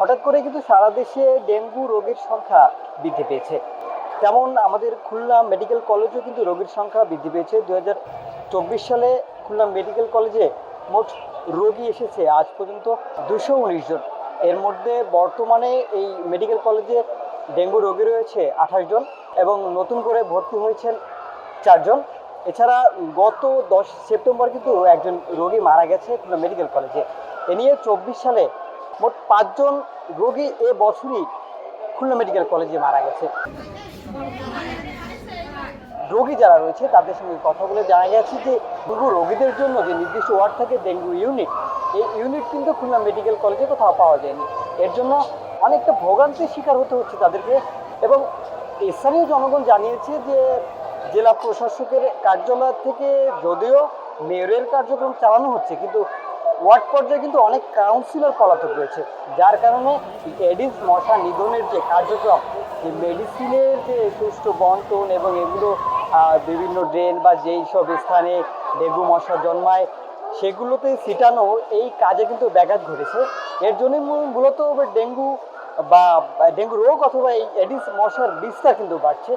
হঠাৎ করে কিন্তু সারা দেশে ডেঙ্গু রোগীর সংখ্যা বৃদ্ধি পেয়েছে। তেমন আমাদের খুলনা মেডিকেল কলেজেও কিন্তু রোগীর সংখ্যা বৃদ্ধি পেয়েছে। 2024 সালে খুলনা মেডিকেল কলেজে মোট রোগী এসেছে আজ পর্যন্ত 219 জন। এর মধ্যে বর্তমানে এই মেডিকেল কলেজে ডেঙ্গু রোগী রয়েছে 28 জন এবং নতুন করে ভর্তি হয়েছেন 4 জন। এছাড়া গত 10 সেপ্টেম্বর কিন্তু একজন রোগী মারা গেছে খুলনা মেডিকেল কলেজে। এ নিয়ে 24 সালে মোট 5 জন রোগী এ বছরই খুলনা মেডিকেল কলেজে মারা গেছে। রোগী যারা রয়েছে তাদের সঙ্গে কথা বলে জানা গেছে যে ডেঙ্গু রোগীদের জন্য যে নির্দিষ্ট ওয়ার্ড থাকে ডেঙ্গু ইউনিট, এই ইউনিট কিন্তু খুলনা মেডিকেল কলেজে কোথাও পাওয়া যায়নি। এর জন্য অনেকটা ভোগান্তির শিকার হতে হচ্ছে তাদেরকে। এবং স্থানীয় জনগণ জানিয়েছে যে জেলা প্রশাসকের কার্যালয় থেকে যদিও মেয়রের কার্যক্রম চালানো হচ্ছে, কিন্তু ওয়ার্ড পর্যায়ে কিন্তু অনেক কাউন্সিলর পলাতক রয়েছে, যার কারণে এডিস মশা নিধনের যে কার্যক্রম, যে মেডিসিনের যে সুষ্ঠু বন্টন এবং এগুলো বিভিন্ন ড্রেন বা যেই সব স্থানে ডেঙ্গু মশা জন্মায় সেগুলোতে ছিটানো, এই কাজে কিন্তু ব্যাঘাত ঘটেছে। এর জন্যই মূলত ডেঙ্গু বা ডেঙ্গু রোগ অথবা এই এডিস মশার বিস্তার কিন্তু বাড়ছে।